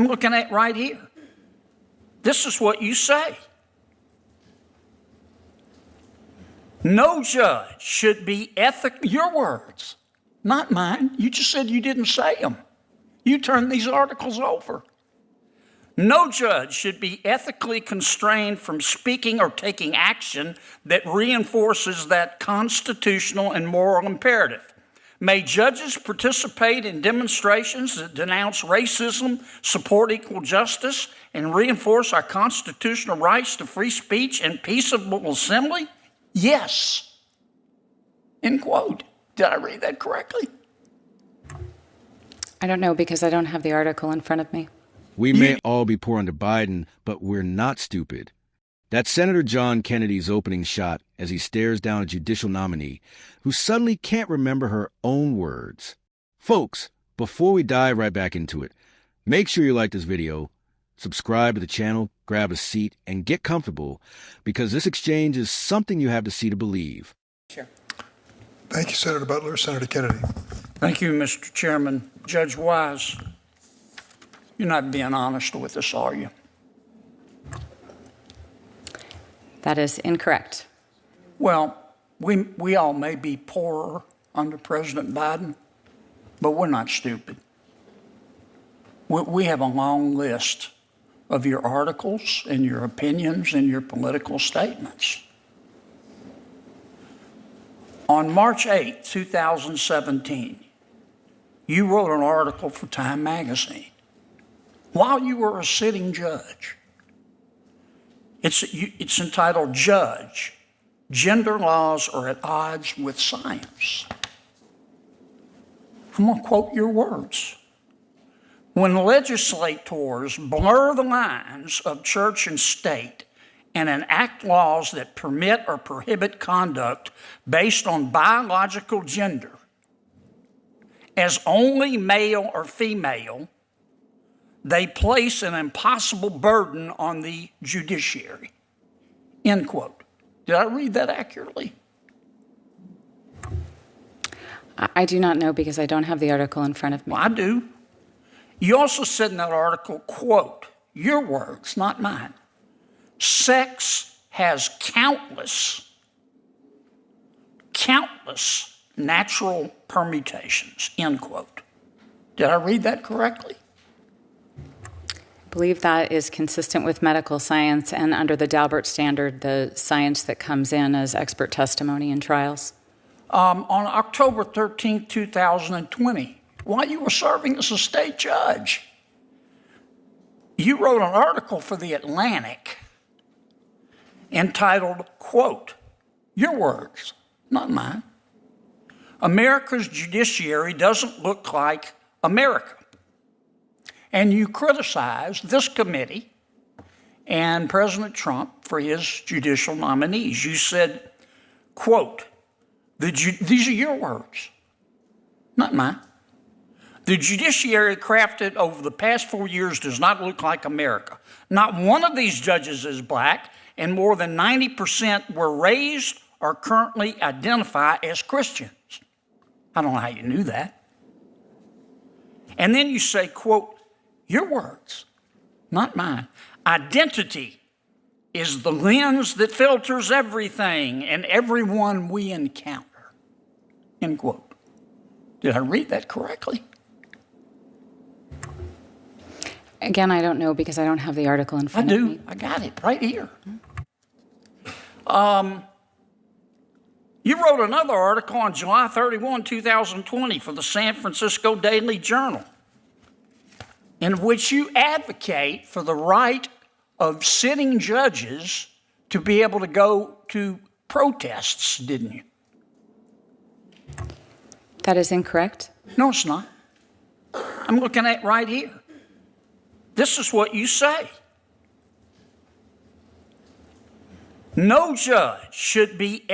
I'm looking at right here. This is what you say. No judge should be your words, not mine. You just said you didn't say them. You turned these articles over. No judge should be ethically constrained from speaking or taking action that reinforces that constitutional and moral imperative. May judges participate in demonstrations that denounce racism, support equal justice, and reinforce our constitutional rights to free speech and peaceable assembly? Yes. End quote. Did I read that correctly? I don't know because I don't have the article in front of me. We may all be poor under Biden, but we're not stupid. That's Senator John Kennedy's opening shot as he stares down a judicial nominee who suddenly can't remember her own words. Folks, before we dive right back into it, make sure you like this video, subscribe to the channel, grab a seat, and get comfortable because this exchange is something you have to see to believe. Sure. Thank you, Senator Butler. Senator Kennedy. Thank you, Mr. Chairman. Judge Wise, you're not being honest with us, are you? That is incorrect. Well, we all may be poorer under President Biden, but we're not stupid. We have a long list of your articles and your opinions and your political statements. On March 8, 2017, you wrote an article for Time magazine while you were a sitting judge. It's entitled, Judge, Gender Laws Are at Odds with Science. I'm going to quote your words. When legislators blur the lines of church and state and enact laws that permit or prohibit conduct based on biological gender as only male or female, they place an impossible burden on the judiciary. End quote. Did I read that accurately? I do not know because I don't have the article in front of me. Well, I do. You also said in that article, quote, your words, not mine, sex has countless natural permutations, end quote. Did I read that correctly? I believe that is consistent with medical science and under the Daubert standard, the science that comes in as expert testimony in trials. On October 13, 2020, while you were serving as a state judge, you wrote an article for The Atlantic entitled, quote, your words, not mine, America's judiciary doesn't look like America. And you criticized this committee and President Trump for his judicial nominees. You said, quote, these are your words, not mine. The judiciary crafted over the past 4 years does not look like America. Not one of these judges is black, and more than 90% were raised or currently identify as Christians. I don't know how you knew that. And then you say, quote, your words, not mine. Identity is the lens that filters everything and everyone we encounter, end quote. Did I read that correctly? Again, I don't know because I don't have the article in front of me. I do. I got it right here. You wrote another article on July 31, 2020 for the San Francisco Daily Journal, in which you advocate for the right of sitting judges to be able to go to protests, didn't you? That is incorrect. No, it's not. I'm looking at right here. This is what you say. No judge should be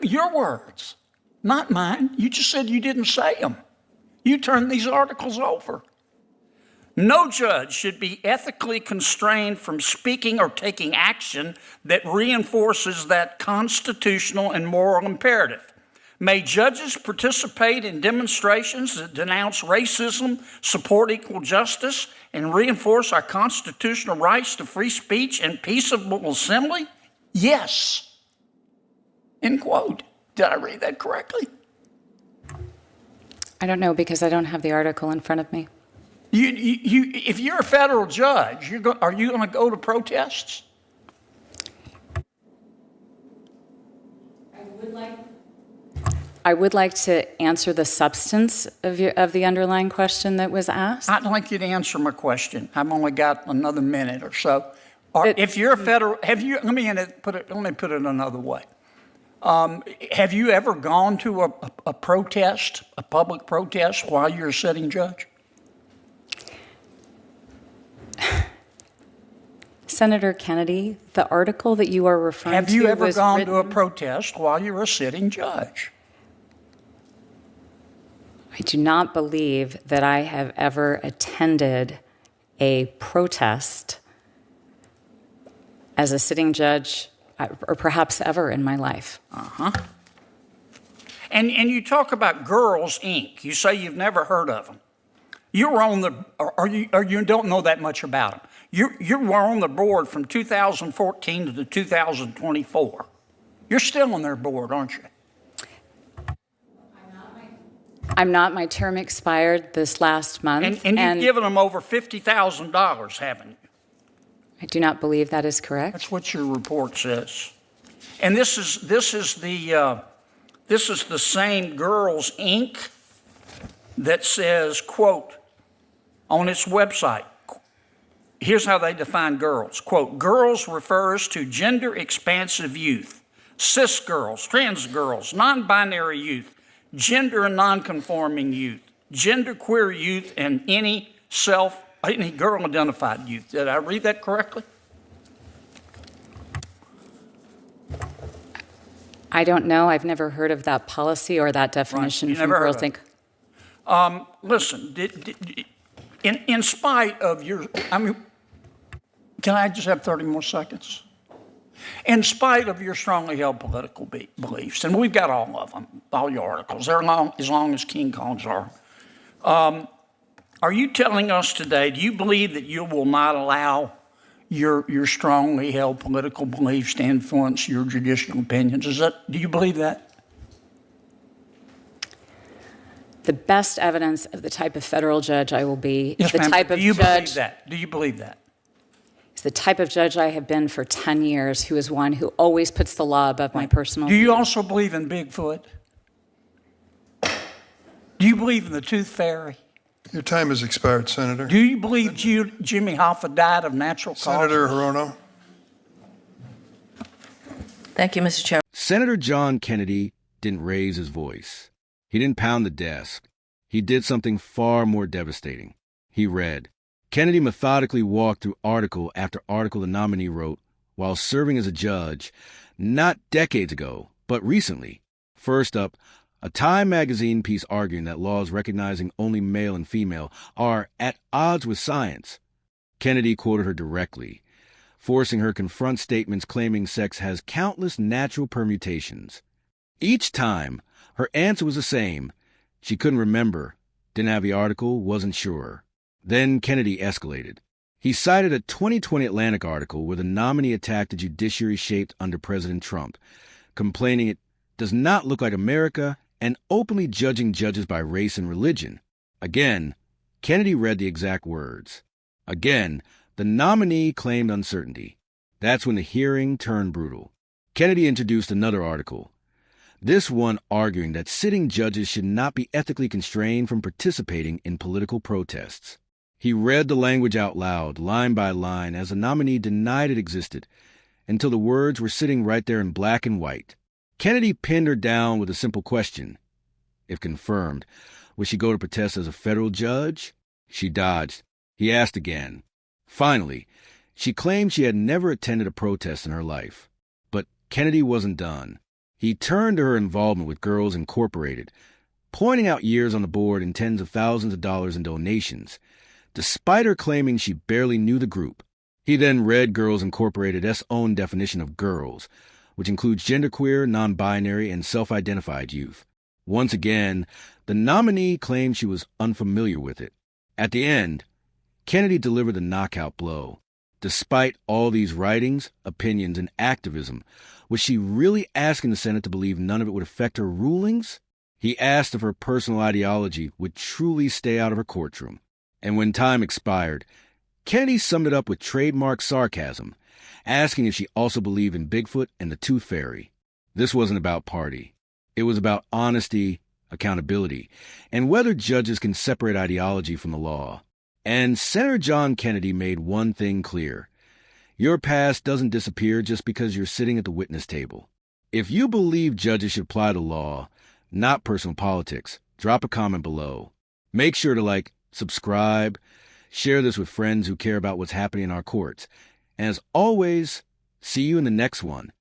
your words, not mine. You just said you didn't say them. You turned these articles over. No judge should be ethically constrained from speaking or taking action that reinforces that constitutional and moral imperative. May judges participate in demonstrations that denounce racism, support equal justice, and reinforce our constitutional rights to free speech and peaceable assembly? Yes. End quote. Did I read that correctly? I don't know because I don't have the article in front of me. If you're a federal judge, are you going to go to protests? I would like to answer the substance of the underlying question that was asked. I'd like you to answer my question. I've only got another minute or so. If you're a federal, let me put it another way. Have you ever gone to a protest, a public protest, while you're a sitting judge? Senator Kennedy, the article that you are referring to Have you ever was gone written... to a protest while you're a sitting judge? I do not believe that I have ever attended a protest as a sitting judge, or perhaps ever in my life. And you talk about Girls Inc. You say you've never heard of them. You were on the, or you don't know that much about them. You were on the board from 2014 to 2024. You're still on their board, aren't you? I'm not. My term expired this last month. And you've given them over $50,000, haven't you? I do not believe that is correct. That's what your report says. And this is the same Girls Inc. that says, quote, on its website, here's how they define girls. Quote, girls refers to gender expansive youth, cis girls, trans girls, non-binary youth, gender and non-conforming youth, genderqueer youth, and any girl-identified youth. Did I read that correctly? I don't know. I've never heard of that policy or that definition from Girls Inc. Listen, in spite of your, can I just have 30 more seconds? In spite of your strongly held political beliefs, and we've got all of them, all your articles, they're as long as King Kong's are you telling us today, do you believe that you will not allow your strongly held political beliefs to influence your judicial opinions? Do you believe that? The best evidence of the type of federal judge I will be Yes, is the ma'am. type of Do you judge. believe that? Do you believe that? It's the type of judge I have been for 10 years, who is one who always puts the law above my personal. Do you also believe in Bigfoot? Do you believe in the Tooth Fairy? Your time has expired, Senator. Do you believe Jimmy Hoffa died of natural causes? Senator Hirono. Thank you, Mr. Chairman. Senator John Kennedy didn't raise his voice. He didn't pound the desk. He did something far more devastating. He read. Kennedy methodically walked through article after article the nominee wrote while serving as a judge, not decades ago, but recently. First up, a Time magazine piece arguing that laws recognizing only male and female are at odds with science. Kennedy quoted her directly, forcing her to confront statements claiming sex has countless natural permutations. Each time, her answer was the same. She couldn't remember, didn't have the article, wasn't sure. Then Kennedy escalated. He cited a 2020 Atlantic article where the nominee attacked the judiciary shaped under President Trump, complaining it does not look like America and openly judging judges by race and religion. Again, Kennedy read the exact words. Again, the nominee claimed uncertainty. That's when the hearing turned brutal. Kennedy introduced another article, this one arguing that sitting judges should not be ethically constrained from participating in political protests. He read the language out loud, line by line, as the nominee denied it existed, until the words were sitting right there in black and white. Kennedy pinned her down with a simple question. If confirmed, would she go to protest as a federal judge? She dodged. He asked again. Finally, she claimed she had never attended a protest in her life. But Kennedy wasn't done. He turned to her involvement with Girls Incorporated, pointing out years on the board and tens of thousands of dollars in donations, despite her claiming she barely knew the group. He then read Girls Incorporated's own definition of girls, which includes genderqueer, non-binary, and self-identified youth. Once again, the nominee claimed she was unfamiliar with it. At the end, Kennedy delivered the knockout blow. Despite all these writings, opinions, and activism, was she really asking the Senate to believe none of it would affect her rulings? He asked if her personal ideology would truly stay out of her courtroom. And when time expired, Kennedy summed it up with trademark sarcasm, asking if she also believed in Bigfoot and the Tooth Fairy. This wasn't about party. It was about honesty, accountability, and whether judges can separate ideology from the law. And Senator John Kennedy made one thing clear. Your past doesn't disappear just because you're sitting at the witness table. If you believe judges should apply the law, not personal politics, drop a comment below. Make sure to subscribe, share this with friends who care about what's happening in our courts. And as always, see you in the next one.